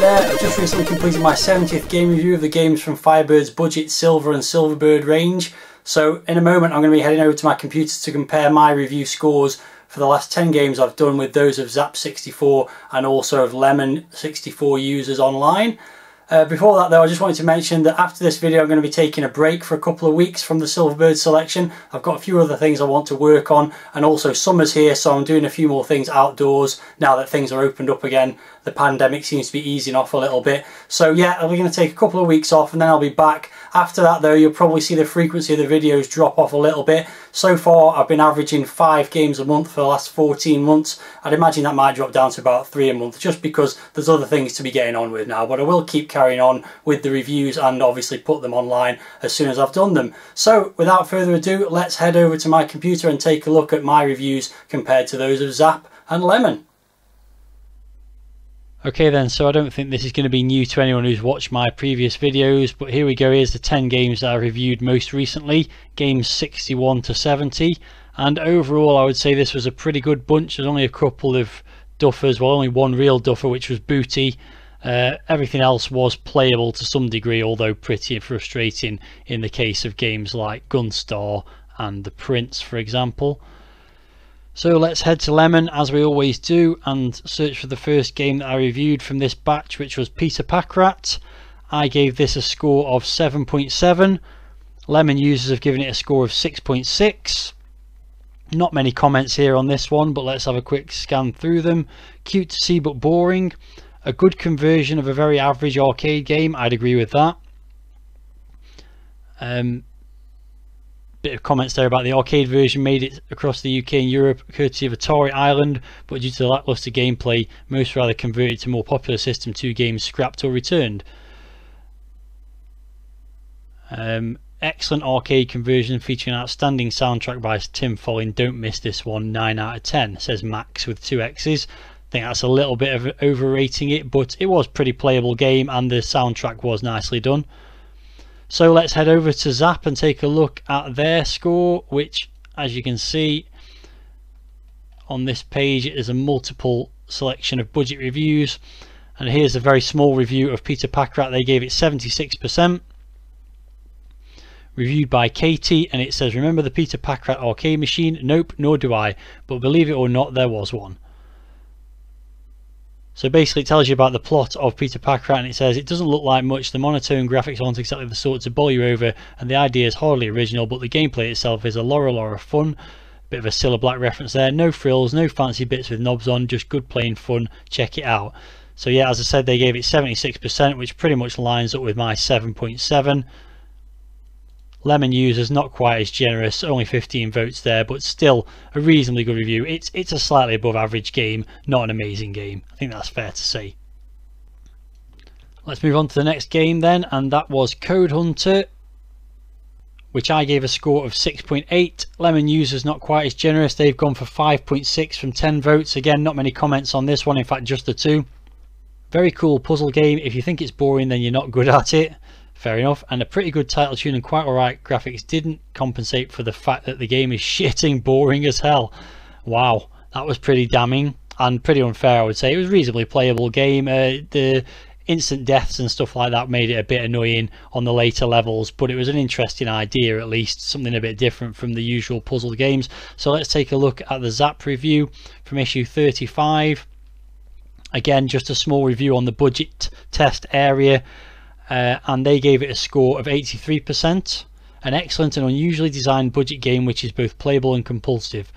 there, I've just recently completed my 70th game review of the games from Firebird's budget Silver and Silverbird range. So in a moment I'm going to be heading over to my computer to compare my review scores for the last 10 games I've done with those of ZZap64 and also of Lemon64 users online. Before that though, I just wanted to mention that after this video I'm going to be taking a break for a couple of weeks from the Silverbird selection. I've got a few other things I want to work on, and also summer's here, so I'm doing a few more things outdoors now that things are opened up again. The pandemic seems to be easing off a little bit. So yeah, I'm going to take a couple of weeks off and then I'll be back. After that though, you'll probably see the frequency of the videos drop off a little bit. So far I've been averaging 5 games a month for the last 14 months. I'd imagine that might drop down to about 3 a month just because there's other things to be getting on with now. But I will keep carrying on with the reviews and obviously put them online as soon as I've done them. So without further ado, let's head over to my computer and take a look at my reviews compared to those of Zap and Lemon. Okay then, so I don't think this is going to be new to anyone who's watched my previous videos, but here we go. Here's the 10 games that I reviewed most recently, games 61 to 70, and overall I would say this was a pretty good bunch. There's only a couple of duffers, well only one real duffer, which was Booty. Everything else was playable to some degree, although pretty frustrating in the case of games like Gunstar and The Prince, for example. So let's head to Lemon as we always do and search for the first game that I reviewed from this batch, which was Packrat. I gave this a score of 7.7. Lemon users have given it a score of 6.6. Not many comments here on this one, but let's have a quick scan through them. Cute to see but boring. A good conversion of a very average arcade game, I'd agree with that. Bit of comments there about the arcade version made it across the UK and Europe courtesy of Atari Ireland, but due to the lackluster gameplay, most were either converted to more popular System 2 games, scrapped or returned. Excellent arcade conversion featuring an outstanding soundtrack by Tim Follin. Don't miss this one, 9 out of 10, says Max with 2 X's. I think that's a little bit of overrating it, but it was a pretty playable game and the soundtrack was nicely done. So let's head over to Zap and take a look at their score, which as you can see on this page it is a multiple selection of budget reviews, and here's a very small review of Packrat. They gave it 76%, reviewed by Katie, and it says, remember the Packrat arcade machine? Nope, nor do I, but believe it or not, there was one. So basically it tells you about the plot of Packrat, and it says it doesn't look like much, the monotone graphics aren't exactly the sort to bowl you over, and the idea is hardly original, but the gameplay itself is a Laura fun. Bit of a Cilla Black reference there. No frills, no fancy bits with knobs on, just good plain fun. Check it out. So yeah, as I said, they gave it 76%, which pretty much lines up with my 7.7. Lemon users not quite as generous, only 15 votes there, but still a reasonably good review. It's a slightly above average game, not an amazing game. I think that's fair to say. Let's move on to the next game then, and that was Code Hunter, which I gave a score of 6.8. Lemon users not quite as generous. They've gone for 5.6 from 10 votes. Again, not many comments on this one, in fact just the 2. Very cool puzzle game. If you think it's boring, then you're not good at it. Fair enough, and a pretty good title tune and quite alright graphics didn't compensate for the fact that the game is shitting boring as hell. Wow, that was pretty damning and pretty unfair, I would say. It was a reasonably playable game. The instant deaths and stuff like that made it a bit annoying on the later levels, but it was an interesting idea, at least something a bit different from the usual puzzle games. So let's take a look at the Zap review from issue 35. Again, just a small review on the budget test area. And they gave it a score of 83%. An excellent and unusually designed budget game which is both playable and compulsive,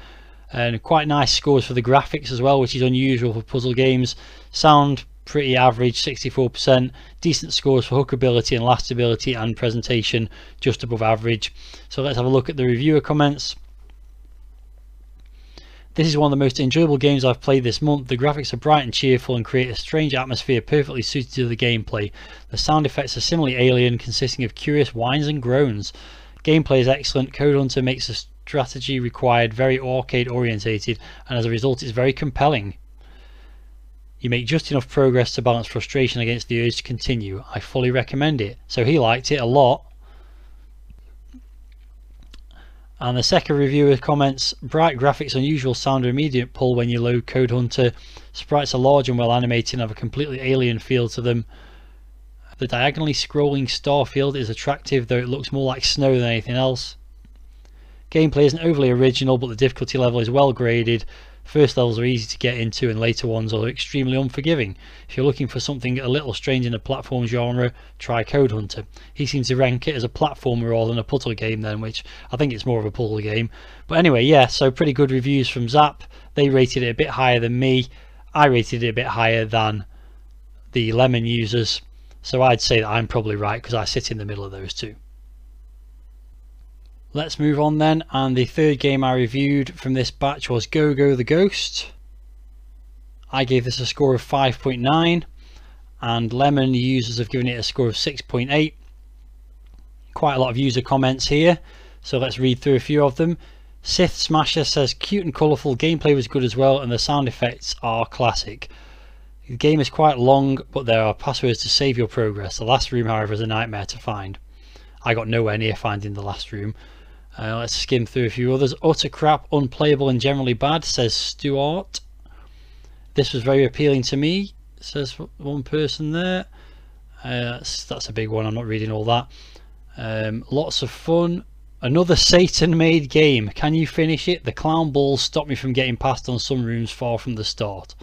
and quite nice scores for the graphics as well, which is unusual for puzzle games. Sound pretty average, 64%. Decent scores for hookability and lastability, and presentation just above average. So let's have a look at the reviewer comments. This is one of the most enjoyable games I've played this month. The graphics are bright and cheerful and create a strange atmosphere perfectly suited to the gameplay. The sound effects are similarly alien, consisting of curious whines and groans. Gameplay is excellent. Code Hunter makes the strategy required very arcade orientated, and as a result is very compelling. You make just enough progress to balance frustration against the urge to continue. I fully recommend it. So he liked it a lot. And the second reviewer comments, bright graphics, unusual sound, immediate pull when you load Code Hunter. Sprites are large and well animated and have a completely alien feel to them. The diagonally scrolling star field is attractive, though it looks more like snow than anything else. Gameplay isn't overly original, but the difficulty level is well graded. First levels are easy to get into and later ones are extremely unforgiving. If you're looking for something a little strange in the platform genre, try Code Hunter. He seems to rank it as a platformer rather than a puzzle game then, which I think it's more of a puzzle game. But anyway, yeah, so pretty good reviews from Zap. They rated it a bit higher than me. I rated it a bit higher than the Lemon users. So I'd say that I'm probably right because I sit in the middle of those two. Let's move on then, and the third game I reviewed from this batch was Gogo the Ghost. I gave this a score of 5.9 and Lemon users have given it a score of 6.8. Quite a lot of user comments here, so let's read through a few of them. Sith Smasher says cute and colourful, gameplay was good as well and the sound effects are classic. The game is quite long, but there are passwords to save your progress. The last room, however, is a nightmare to find. I got nowhere near finding the last room. Let's skim through a few others. Utter crap, unplayable and generally bad, says Stuart. This was very appealing to me, says one person there. That's a big one, I'm not reading all that. Lots of fun. Another Satan made game. Can you finish it? The clown balls stopped me from getting past on some rooms far from the start.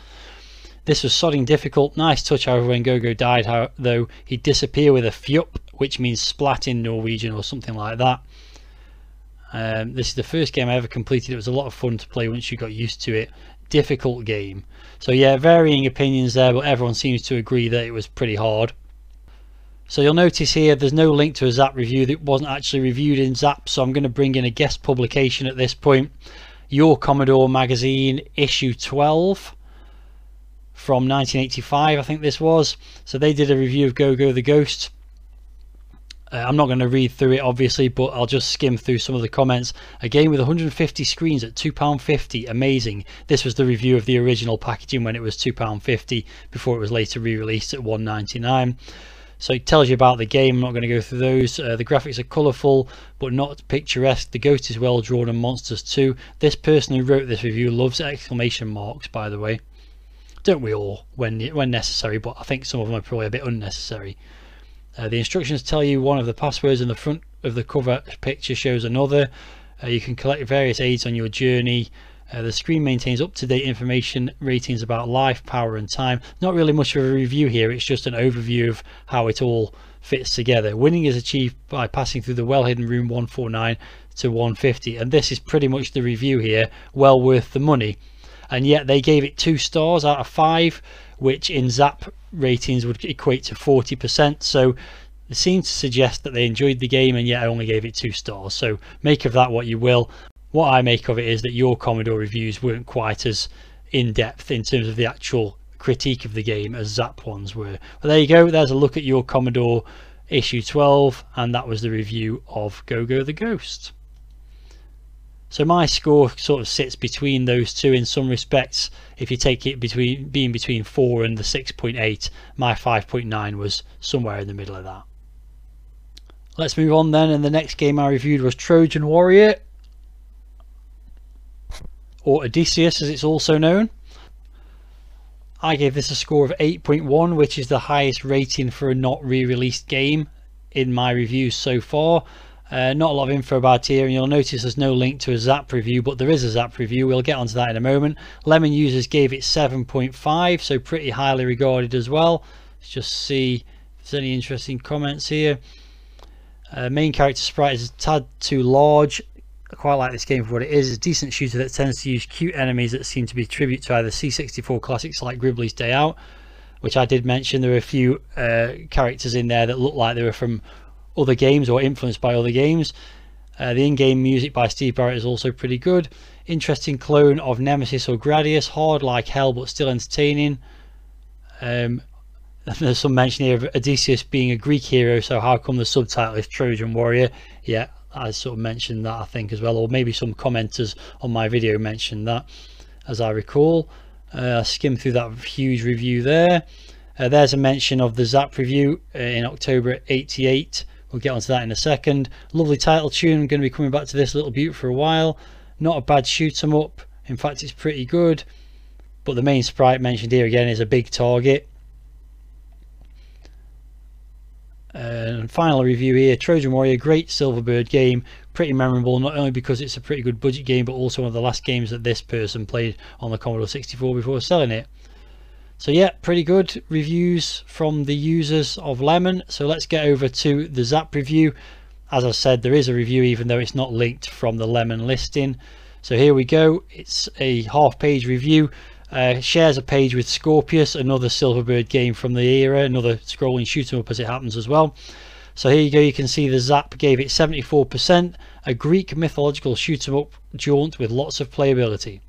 This was sodding difficult. Nice touch, however, when Gogo died, though he'd disappear with a fjup, which means splat in Norwegian or something like that. This is the first game I ever completed. It was a lot of fun to play once you got used to it. Difficult game. So yeah, varying opinions there, but everyone seems to agree that it was pretty hard. So you'll notice here there's no link to a Zap review that wasn't actually reviewed in Zap, so I'm going to bring in a guest publication at this point. Your Commodore magazine, issue 12 from 1985, I think this was. So they did a review of Gogo the Ghost. I'm not going to read through it obviously, but I'll just skim through some of the comments. A game with 150 screens at £2.50, amazing. This was the review of the original packaging when it was £2.50 before it was later re-released at £1.99. So it tells you about the game. I'm not going to go through those. The graphics are colourful but not picturesque. The ghost is well drawn and monsters too. This person who wrote this review loves exclamation marks, by the way. Don't we all when necessary, but I think some of them are probably a bit unnecessary. The instructions tell you one of the passwords, and the front of the cover picture shows another. You can collect various aids on your journey. The screen maintains up-to-date information, ratings about life, power and time. Not really much of a review here, it's just an overview of how it all fits together. Winning is achieved by passing through the well-hidden room 149 to 150, and this is pretty much the review here. Well worth the money. And yet they gave it 2 stars out of 5, which in Zap ratings would equate to 40%, so it seems to suggest that they enjoyed the game, and yet I only gave it 2 stars. So make of that what you will. What I make of it is that your Commodore reviews weren't quite as in-depth in terms of the actual critique of the game as Zap ones were. But there you go, there's a look at your Commodore issue 12, and that was the review of Gogo the Ghost. So my score sort of sits between those two in some respects. If you take it being between 4 and the 6.8, my 5.9 was somewhere in the middle of that. Let's move on then, and the next game I reviewed was Trojan Warrior, or Odysseus as it's also known. I gave this a score of 8.1, which is the highest rating for a not re-released game in my reviews so far. Not a lot of info about here, and you'll notice there's no link to a Zap review, but there is a Zap review. We'll get onto that in a moment. Lemon users gave it 7.5, so pretty highly regarded as well. Let's just see if there's any interesting comments here. Main character sprite is a tad too large. I quite like this game for what it is. It's a decent shooter that tends to use cute enemies that seem to be tribute to either C64 classics like Gribbly's Day Out, which I did mention. There are a few characters in there that look like they were from other games or influenced by other games. The in-game music by Steve Barrett is also pretty good. Interesting clone of Nemesis or Gradius, hard like hell but still entertaining. There's some mention here of Odysseus being a Greek hero, so how come the subtitle is Trojan Warrior? Yeah, I sort of mentioned that I think as well, or maybe some commenters on my video mentioned that, as I recall. I skimmed through that huge review there. There's a mention of the Zap review in October '88, We'll get onto that in a second. Lovely title tune. I'm going to be coming back to this little beaut for a while. Not a bad shoot 'em up. In fact, it's pretty good. But the main sprite mentioned here again is a big target. And final review here, Trojan Warrior, great Silverbird game, pretty memorable, not only because it's a pretty good budget game, but also one of the last games that this person played on the Commodore 64 before selling it. So yeah, pretty good reviews from the users of Lemon. So let's get over to the ZZap review. As I said, there is a review even though it's not linked from the Lemon listing. So here we go, it's a half-page review. Shares a page with Scorpius, another Silverbird game from the era, another scrolling shoot 'em up as it happens as well. So here you go, you can see the ZZap gave it 74%, a Greek mythological shoot 'em up jaunt with lots of playability.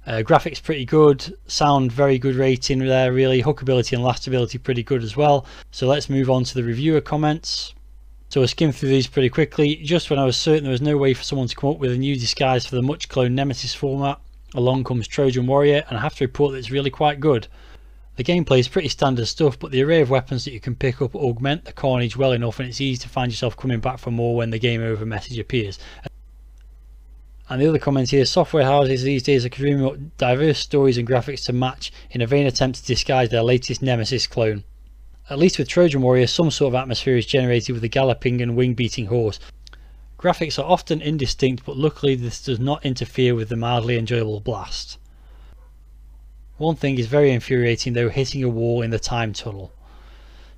Graphics pretty good, sound very good rating there really, hookability and lastability pretty good as well. So let's move on to the reviewer comments. So I skimmed through these pretty quickly. Just when I was certain there was no way for someone to come up with a new disguise for the much cloned Nemesis format, along comes Trojan Warrior, and I have to report that it's really quite good. The gameplay is pretty standard stuff, but the array of weapons that you can pick up augment the carnage well enough, and it's easy to find yourself coming back for more when the game over message appears. And the other comment here, software houses these days are dreaming up diverse stories and graphics to match in a vain attempt to disguise their latest Nemesis clone. At least with Trojan Warrior, some sort of atmosphere is generated with a galloping and wing-beating horse. Graphics are often indistinct, but luckily this does not interfere with the mildly enjoyable blast. One thing is very infuriating though, hitting a wall in the time tunnel.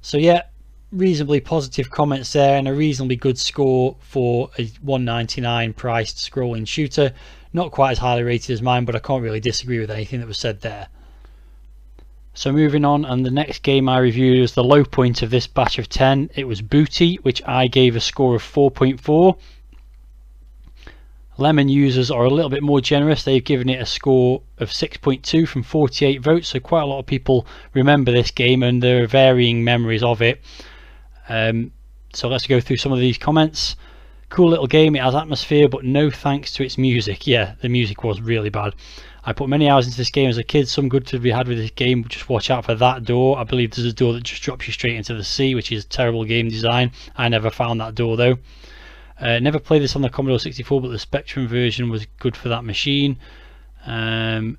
So yeah, reasonably positive comments there and a reasonably good score for a $1.99 priced scrolling shooter. Not quite as highly rated as mine, but I can't really disagree with anything that was said there. So moving on, and the next game I reviewed was the low point of this batch of 10. It was Booty, which I gave a score of 4.4. Lemon users are a little bit more generous. They've given it a score of 6.2 from 48 votes, so quite a lot of people remember this game and there are varying memories of it. So let's go through some of these comments. Cool little game, it has atmosphere, but no thanks to its music. Yeah, the music was really bad. I put many hours into this game as a kid, some good to be had with this game, but just watch out for that door. I believe there's a door that just drops you straight into the sea, which is terrible game design. I never found that door though. Never played this on the Commodore 64, but the Spectrum version was good for that machine. When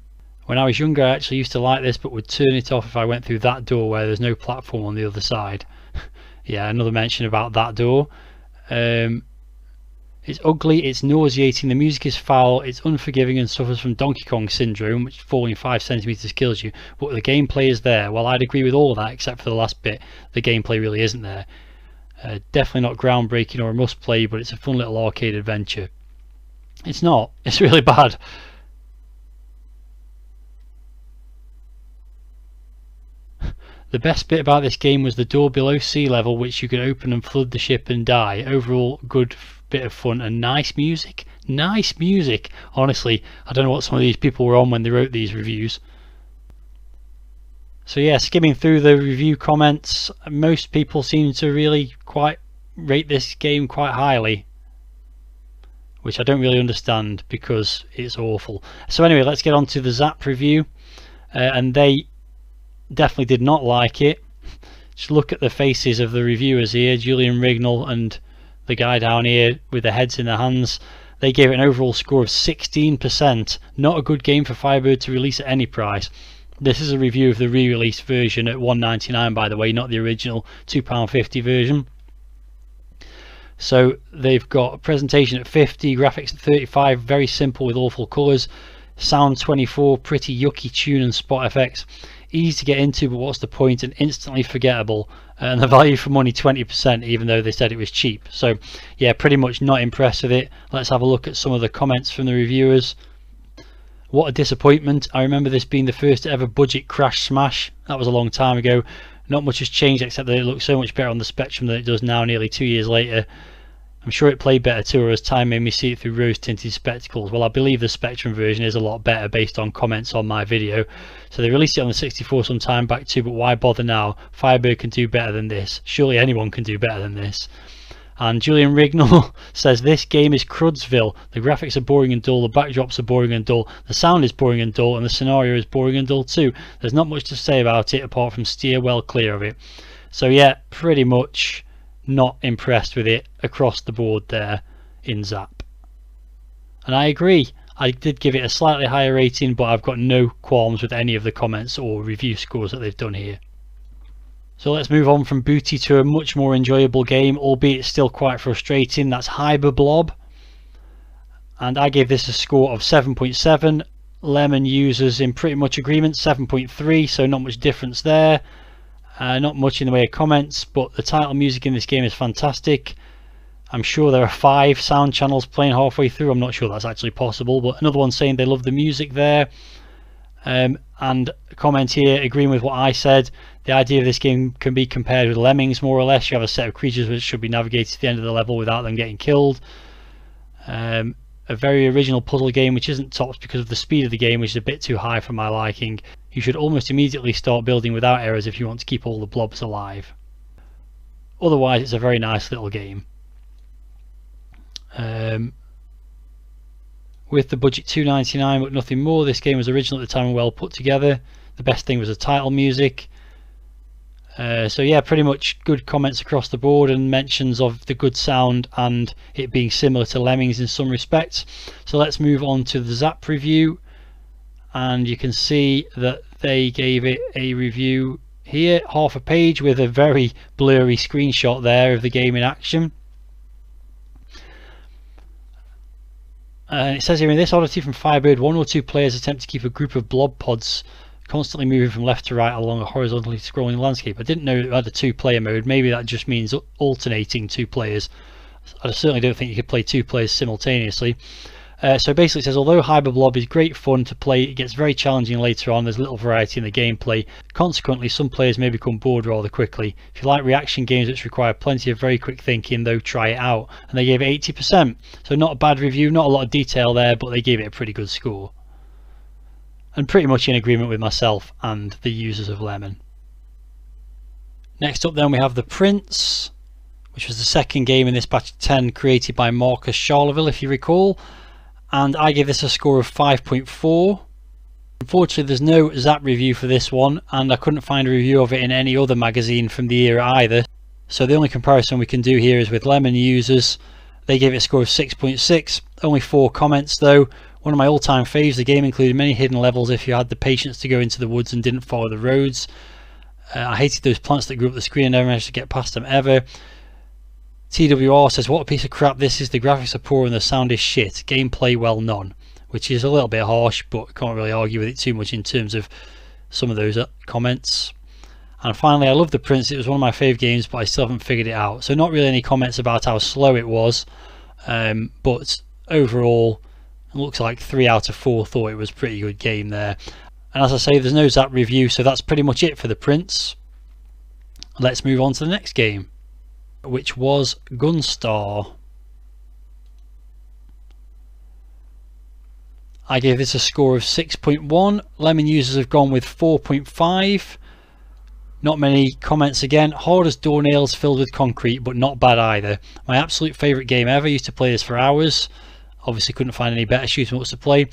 I was younger I actually used to like this, but would turn it off if I went through that door where there's no platform on the other side. Yeah, another mention about that door. It's ugly, it's nauseating, the music is foul, it's unforgiving and suffers from Donkey Kong syndrome, which falling 5 centimeters kills you, but the gameplay is there. Well, I'd agree with all of that except for the last bit. The gameplay really isn't there. Definitely not groundbreaking or a must play, but it's a fun little arcade adventure. It's not, it's really bad. The best bit about this game was the door below sea level, which you could open and flood the ship and die. Overall, good bit of fun and nice music. Nice music. Honestly, I don't know what some of these people were on when they wrote these reviews. So yeah, skimming through the review comments, most people seem to really quite rate this game quite highly, which I don't really understand because it's awful. So anyway, let's get on to the ZZap review, and they definitely did not like it. Just look at the faces of the reviewers here, Julian Rignall and the guy down here with their heads in their hands. They gave it an overall score of 16%. Not a good game for Firebird to release at any price. This is a review of the re-released version at $1.99 by the way, not the original £2.50 version. So they've got a presentation at 50, graphics at 35, very simple with awful colours, sound 24, pretty yucky tune and spot effects. Easy to get into, but what's the point, and instantly forgettable, and the value for money 20%, even though they said it was cheap. So yeah, pretty much not impressed with it. Let's have a look at some of the comments from the reviewers. What a disappointment. I remember this being the first ever budget crash smash. That was a long time ago. Not much has changed except that it looks so much better on the Spectrum than it does now, nearly 2 years later. I'm sure it played better too, or as time made me see it through rose-tinted spectacles. Well, I believe the Spectrum version is a lot better based on comments on my video. So they released it on the 64 some time back too, but why bother now? Firebird can do better than this. Surely anyone can do better than this. And Julian Rignall says this game is Crudsville. The graphics are boring and dull, the backdrops are boring and dull, the sound is boring and dull, and the scenario is boring and dull too. There's not much to say about it apart from steer well clear of it. So yeah, pretty much not impressed with it across the board there in Zap. And I agree, I did give it a slightly higher rating, but I've got no qualms with any of the comments or review scores that they've done here. So let's move on from Booty to a much more enjoyable game, albeit still quite frustrating. That's Blob. And I gave this a score of 7.7. Lemon users in pretty much agreement, 7.3, so not much difference there. Not much in the way of comments, but the title music in this game is fantastic. I'm sure there are 5 sound channels playing halfway through. I'm not sure that's actually possible, but another one saying they love the music there. And a comment here agreeing with what I said. The idea of this game can be compared with Lemmings, more or less. You have a set of creatures which should be navigated to the end of the level without them getting killed. A very original puzzle game which isn't topped because of the speed of the game, which is a bit too high for my liking. You should almost immediately start building without errors if you want to keep all the blobs alive. Otherwise it's a very nice little game. With the budget $2.99 but nothing more, this game was original at the time and well put together. The best thing was the title music. So yeah, pretty much good comments across the board and mentions of the good sound and it being similar to Lemmings in some respects. So let's move on to the Zap review, and you can see that they gave it a review here, half a page with a very blurry screenshot there of the game in action. It says here, in this oddity from Firebird, 1 or 2 players attempt to keep a group of blob pods constantly moving from left to right along a horizontally scrolling landscape. I didn't know it had a 2-player mode. Maybe that just means alternating 2 players. I certainly don't think you could play 2 players simultaneously. So basically it says, although Blob is great fun to play, it gets very challenging later on. There's little variety in the gameplay. Consequently, some players may become bored rather quickly. If you like reaction games which require plenty of very quick thinking, though, try it out. And they gave it 80%. So not a bad review, not a lot of detail there, but they gave it a pretty good score. And pretty much in agreement with myself and the users of Lemon. Next up then we have The Prince, which was the second game in this batch of 10 created by Marcus Charleville, if you recall. And I gave this a score of 5.4. Unfortunately there's no Zap review for this one, and I couldn't find a review of it in any other magazine from the era either. So the only comparison we can do here is with Lemon users. They gave it a score of 6.6, only 4 comments though. One of my all-time faves, the game included many hidden levels if you had the patience to go into the woods and didn't follow the roads. I hated those plants that grew up the screen and never managed to get past them ever. TWR says, what a piece of crap this is, the graphics are poor and the sound is shit, gameplay well none. Which is a little bit harsh, but can't really argue with it too much in terms of some of those comments. And finally, I love The Prince, it was one of my favourite games but I still haven't figured it out. So not really any comments about how slow it was, but overall it looks like 3 out of 4 thought it was a pretty good game there. And as I say, there's no Zap review, so that's pretty much it for The Prince. Let's move on to the next game, which was Gunstar. I gave this a score of 6.1. Lemon users have gone with 4.5. Not many comments again. Hard as doornails filled with concrete, but not bad either. My absolute favourite game ever. Used to play this for hours. Obviously couldn't find any better shoot 'em ups to play.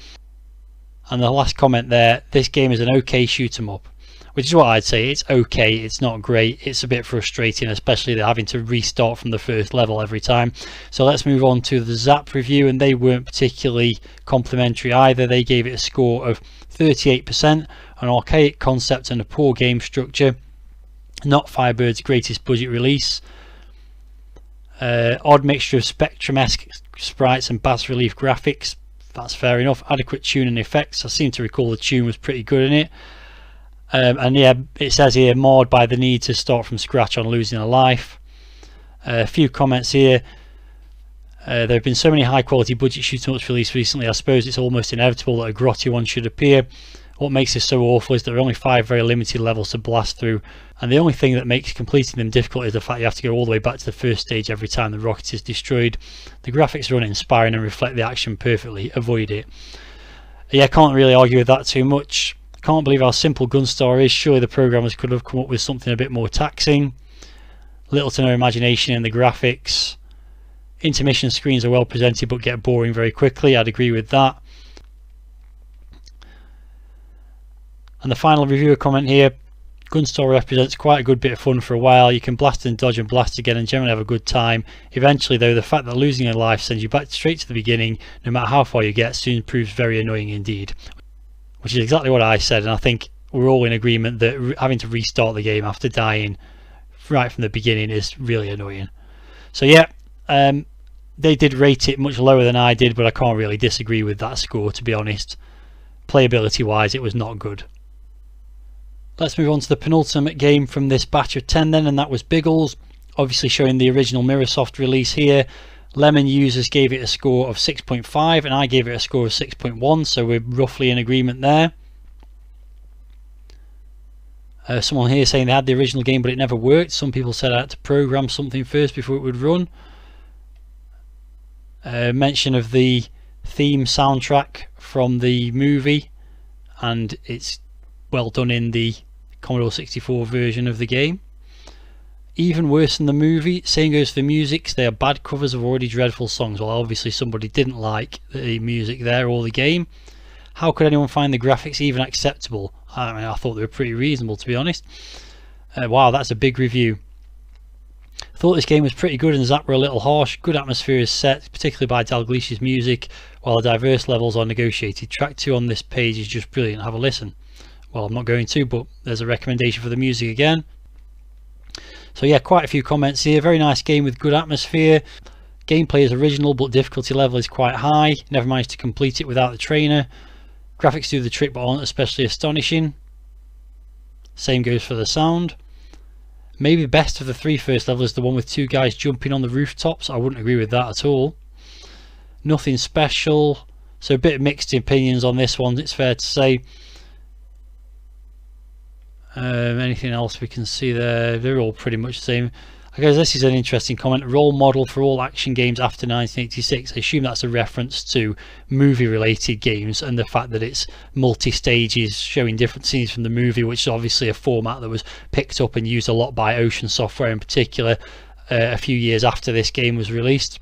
And the last comment there, this game is an okay shoot 'em up. Which is what I'd say. It's okay, it's not great, it's a bit frustrating, especially they're having to restart from the first level every time. So let's move on to the Zap review, and they weren't particularly complimentary either. They gave it a score of 38%, an archaic concept and a poor game structure. Not Firebird's greatest budget release. Odd mixture of Spectrum-esque sprites and bas-relief graphics. That's fair enough. Adequate tune and effects. I seem to recall the tune was pretty good in it. And yeah, it says here, marred by the need to start from scratch on losing a life. A few comments here. There have been so many high quality budget shoot-em-ups released recently, I suppose it's almost inevitable that a grotty one should appear. What makes this so awful is there are only 5 very limited levels to blast through, and the only thing that makes completing them difficult is the fact you have to go all the way back to the first stage every time the rocket is destroyed. The graphics are uninspiring and reflect the action perfectly. Avoid it. Yeah, I can't really argue with that too much. Can't believe how simple Gunstar is. Surely the programmers could have come up with something a bit more taxing. Little to no imagination in the graphics. Intermission screens are well presented but get boring very quickly. I'd agree with that. And the final reviewer comment here, Gunstore represents quite a good bit of fun for a while. You can blast and dodge and blast again and generally have a good time. Eventually though, the fact that losing a life sends you back straight to the beginning, no matter how far you get, soon proves very annoying indeed. Which is exactly what I said, and I think we're all in agreement that having to restart the game after dying right from the beginning is really annoying. So yeah, they did rate it much lower than I did, but I can't really disagree with that score, to be honest. Playability wise, it was not good. Let's move on to the penultimate game from this batch of 10 then, and that was Biggles. Obviously showing the original Mirrorsoft release here. Lemon users gave it a score of 6.5 and I gave it a score of 6.1, so we're roughly in agreement there. Someone here saying they had the original game but it never worked. Some people said I had to program something first before it would run. Mention of the theme soundtrack from the movie, and it's well done in the Commodore 64 version of the game. Even worse than the movie, same goes for the music. They are bad covers of already dreadful songs. Well, obviously somebody didn't like the music there or the game. How could anyone find the graphics even acceptable? I mean, I thought they were pretty reasonable, to be honest. Wow, that's a big review. Thought this game was pretty good and ZZap were a little harsh. Good atmosphere is set, particularly by Dalglish's music, while the diverse levels are negotiated. Track 2 on this page is just brilliant. Have a listen. Well, I'm not going to, but there's a recommendation for the music again. So yeah, quite a few comments here. Very nice game with good atmosphere. Gameplay is original, but difficulty level is quite high. Never managed to complete it without the trainer. Graphics do the trick, but aren't especially astonishing. Same goes for the sound. Maybe best of the 3 first levels is the one with 2 guys jumping on the rooftops. I wouldn't agree with that at all. Nothing special. So a bit of mixed opinions on this one, it's fair to say. Anything else we can see there? They're all pretty much the same. I guess this is an interesting comment. Role model for all action games after 1986. I assume that's a reference to movie related games and the fact that it's multi-stages showing different scenes from the movie, which is obviously a format that was picked up and used a lot by Ocean Software in particular a few years after this game was released.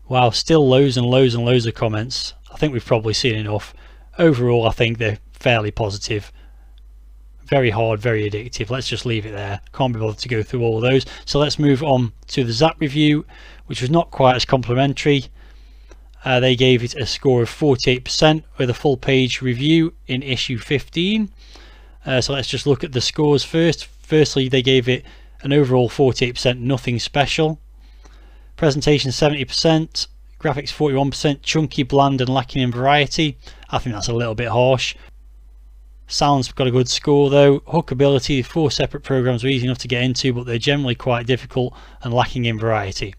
Wow, still loads and loads and loads of comments. I think we've probably seen enough. Overall, I think they're fairly positive. Very hard, very addictive. Let's just leave it there. Can't be bothered to go through all of those. So let's move on to the ZZap review, which was not quite as complimentary. They gave it a score of 48% with a full page review in issue 15. So let's just look at the scores first. Firstly, they gave it an overall 48%, nothing special. Presentation 70%, graphics 41%, chunky, bland and lacking in variety. I think that's a little bit harsh. Sound's got a good score though. Hookability, 4 separate programs were easy enough to get into, but they're generally quite difficult and lacking in variety.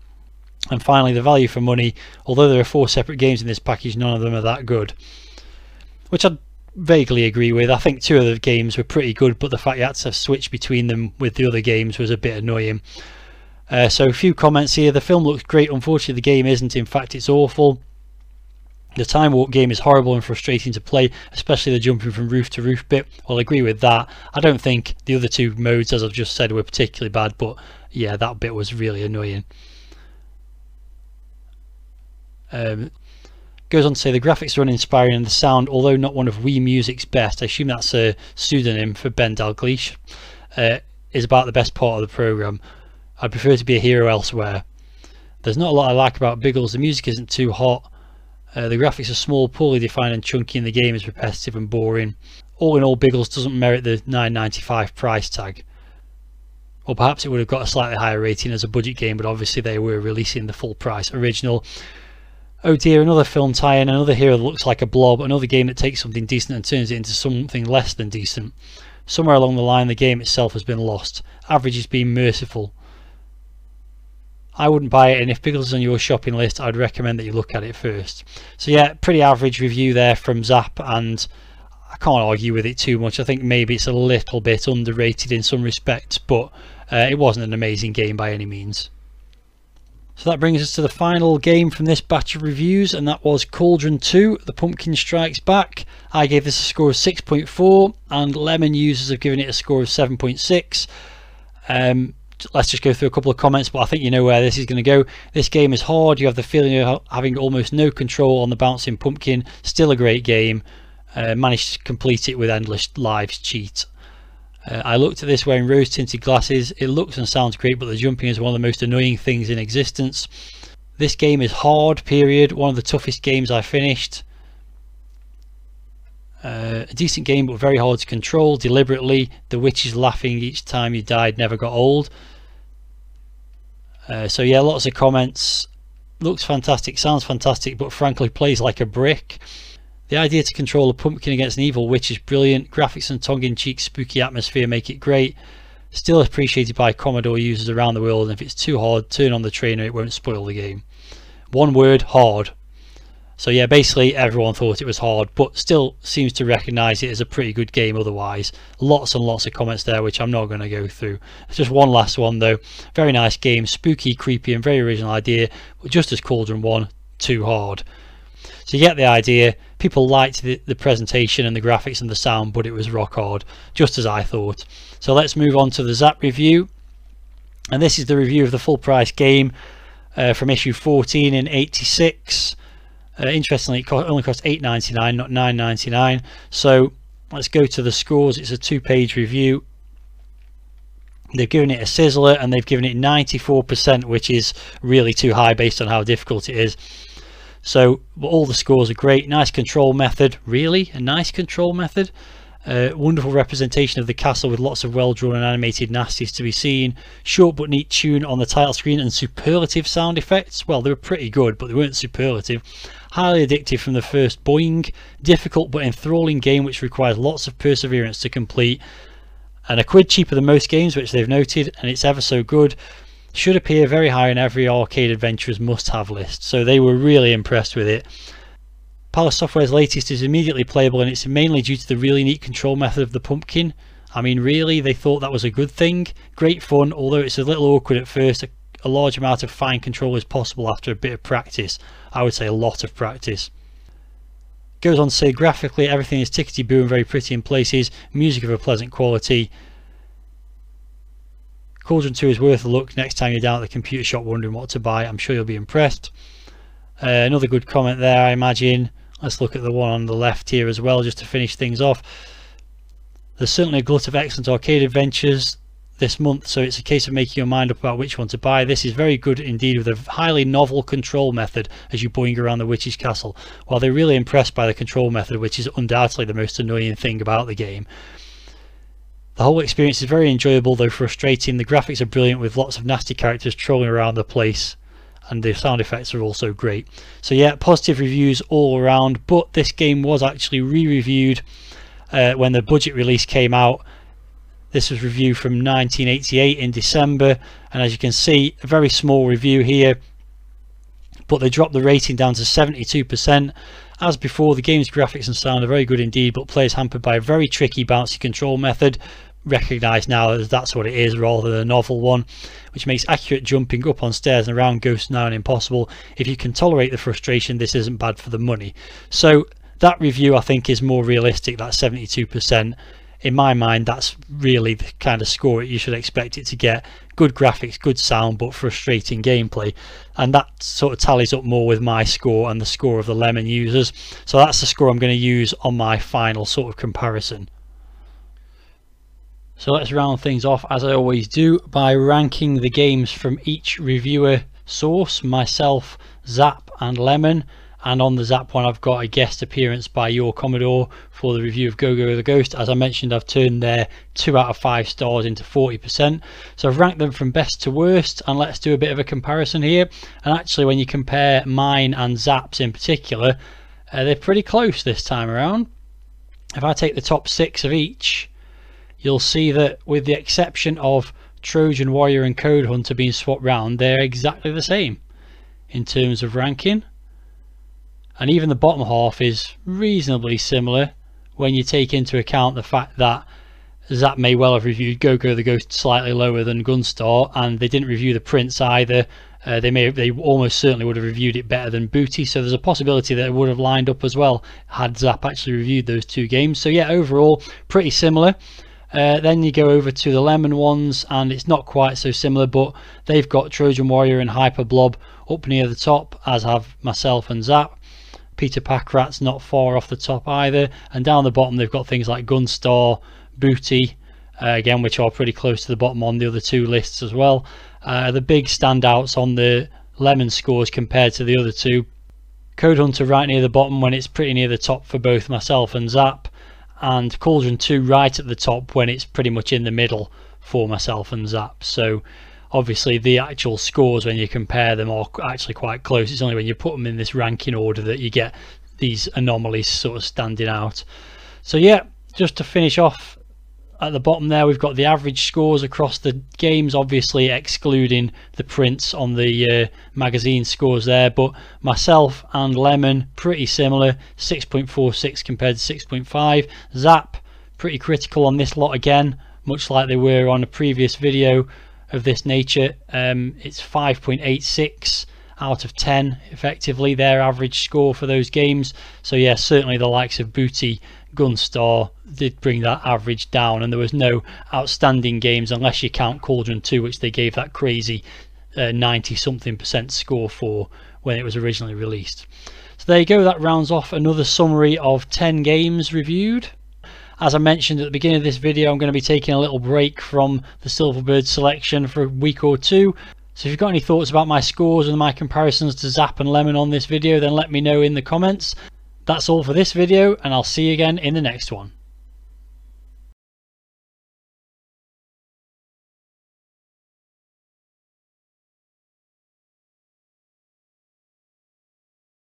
And finally, the value for money. Although there are 4 separate games in this package, none of them are that good, which I vaguely agree with. I think 2 of the games were pretty good, but the fact you had to switch between them with the other games was a bit annoying. So a few comments here. The film looks great. Unfortunately, the game isn't. In fact, it's awful. The time warp game is horrible and frustrating to play, especially the jumping from roof to roof bit. Well, I agree with that. I don't think the other 2 modes, as I've just said, were particularly bad, but yeah, that bit was really annoying. Goes on to say the graphics are uninspiring and the sound, although not one of Wii Music's best, I assume that's a pseudonym for Ben Dalglish, is about the best part of the program. I'd prefer to be a hero elsewhere. There's not a lot I like about Biggles. The music isn't too hot. The graphics are small, poorly defined and chunky, and the game is repetitive and boring. All in all, Biggles doesn't merit the $9.95 price tag. Or perhaps it would have got a slightly higher rating as a budget game, but obviously they were releasing the full price original. Oh dear, another film tie-in, another hero that looks like a blob, another game that takes something decent and turns it into something less than decent. Somewhere along the line the game itself has been lost. Average is being merciful. I wouldn't buy it, and if Biggles is on your shopping list, I'd recommend that you look at it first. So yeah, pretty average review there from ZZap, and I can't argue with it too much. I think maybe it's a little bit underrated in some respects, but it wasn't an amazing game by any means. So that brings us to the final game from this batch of reviews, and that was Cauldron II, The Pumpkin Strikes Back. I gave this a score of 6.4, and Lemon users have given it a score of 7.6. Let's just go through a couple of comments, but I think you know where this is going to go. This game is hard. You have the feeling of having almost no control on the bouncing pumpkin. Still a great game. Managed to complete it with endless lives cheat. I looked at this wearing rose tinted glasses. It looks and sounds great, but the jumping is one of the most annoying things in existence. This game is hard, period. One of the toughest games I finished. A decent game, but very hard to control deliberately. The witches laughing each time you died never got old. So yeah, lots of comments. Looks fantastic, sounds fantastic, but frankly plays like a brick. The idea to control a pumpkin against an evil witch is brilliant. Graphics and tongue-in-cheek spooky atmosphere make it great. Still appreciated by Commodore users around the world, and if it's too hard, turn on the trainer, it won't spoil the game. One word, hard. So yeah, basically everyone thought it was hard, but still seems to recognise it as a pretty good game otherwise. Lots and lots of comments there, which I'm not going to go through. Just one last one though. Very nice game, spooky, creepy and very original idea, but just as Cauldron 1, too hard. So you get the idea. People liked the presentation and the graphics and the sound, but it was rock hard, just as I thought. So let's move on to the ZZap review. And this is the review of the full price game from issue 14 in '86. Interestingly, it only cost $8.99, not $9.99. So let's go to the scores. It's a 2-page review. They've given it a sizzler and they've given it 94%, which is really too high based on how difficult it is. So all the scores are great. Nice control method. Really? A nice control method? Wonderful representation of the castle with lots of well drawn and animated nasties to be seen. Short but neat tune on the title screen and superlative sound effects. Well, they were pretty good, but they weren't superlative. Highly addictive from the first boing. Difficult but enthralling game which requires lots of perseverance to complete. And £1 cheaper than most games, which they've noted, and it's ever so good. Should appear very high in every arcade adventurer's must-have list. So they were really impressed with it. Palace Software's latest is immediately playable, and it's mainly due to the really neat control method of the pumpkin. I mean, really, they thought that was a good thing. Great fun, although it's a little awkward at first. A large amount of fine control is possible after a bit of practice. I would say a lot of practice. Goes on to say graphically everything is tickety-boo and very pretty in places. Music of a pleasant quality. Cauldron 2 is worth a look next time you're down at the computer shop wondering what to buy. I'm sure you'll be impressed. Another good comment there, I imagine. Let's look at the one on the left here as well, just to finish things off. There's certainly a glut of excellent arcade adventures this month, so it's a case of making your mind up about which one to buy. This is very good indeed, with a highly novel control method as you boing around the witch's castle. While they're really impressed by the control method, which is undoubtedly the most annoying thing about the game. The whole experience is very enjoyable, though frustrating. The graphics are brilliant with lots of nasty characters trolling around the place, and the sound effects are also great. So yeah, positive reviews all around, but this game was actually re-reviewed when the budget release came out. This was reviewed from 1988 in December, and as you can see, a very small review here, but they dropped the rating down to 72%. As before, the game's graphics and sound are very good indeed, but play is hampered by a very tricky bouncy control method, recognised now as that's what it is rather than a novel one, which makes accurate jumping up on stairs and around ghosts now impossible. If you can tolerate the frustration, this isn't bad for the money. So that review I think is more realistic, that 72%. In my mind, that's really the kind of score you should expect it to get. Good graphics, good sound, but frustrating gameplay, and that sort of tallies up more with my score and the score of the Lemon users. So that's the score I'm going to use on my final sort of comparison. So let's round things off, as I always do, by ranking the games from each reviewer source, myself, ZZap and Lemon. And on the ZZap one, I've got a guest appearance by your Commodore for the review of Gogo the Ghost. As I mentioned, I've turned their 2 out of 5 stars into 40%. So I've ranked them from best to worst, and let's do a bit of a comparison here. And actually, when you compare mine and ZZap's in particular, they're pretty close this time around. If I take the top 6 of each, you'll see that with the exception of Trojan Warrior and Code Hunter being swapped round, they're exactly the same in terms of ranking. And even the bottom half is reasonably similar when you take into account the fact that ZZap may well have reviewed Gogo the Ghost slightly lower than Gunstar, and they didn't review the Prince either. They almost certainly would have reviewed it better than Booty, so there's a possibility that it would have lined up as well had ZZap actually reviewed those 2 games. So yeah, overall pretty similar. Then you go over to the Lemon ones, and it's not quite so similar, but they've got Trojan Warrior and Hyper Blob up near the top, as have myself and ZZap. Peter Packrat's not far off the top either, and down the bottom they've got things like Gunstar, Booty, again, which are pretty close to the bottom on the other two lists as well. The big standouts on the Lemon scores compared to the other two: Code Hunter right near the bottom when it's pretty near the top for both myself and Zap, and Cauldron II right at the top when it's pretty much in the middle for myself and Zap. So obviously the actual scores when you compare them are actually quite close. It's only when you put them in this ranking order that you get these anomalies sort of standing out. So yeah, just to finish off, at the bottom there we've got the average scores across the games, obviously excluding the prints on the magazine scores there, but myself and Lemon pretty similar, 6.46 compared to 6.5. Zap pretty critical on this lot again, much like they were on a previous video of this nature. It's 5.86 out of 10 effectively their average score for those games. So yeah, certainly the likes of Booty, Gunstar did bring that average down, and there was no outstanding games unless you count Cauldron II, which they gave that crazy 90 something% score for when it was originally released. So there you go, that rounds off another summary of 10 games reviewed. As I mentioned at the beginning of this video, I'm going to be taking a little break from the Silverbird selection for a week or two. So if you've got any thoughts about my scores and my comparisons to Zap and Lemon on this video, then let me know in the comments. That's all for this video, and I'll see you again in the next one.